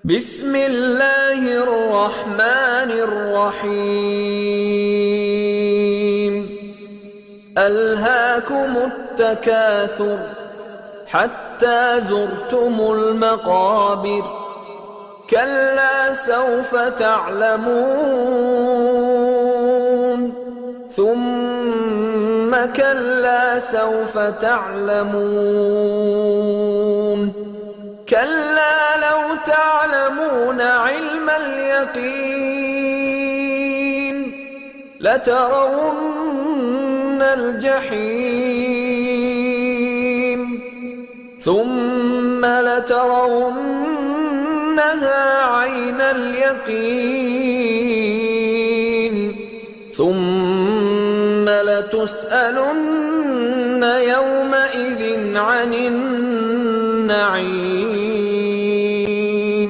بسم الله الرحمن الرحيم ألهاكم التكاثر حتى زرتم المقابر كلا سوف تعلمون ثم كلا سوف تعلمون كلا لو تعلمون علم اليقين لترون الجحيم ثم لترونها عين اليقين ثم لتسألن يومئذ عن النعيم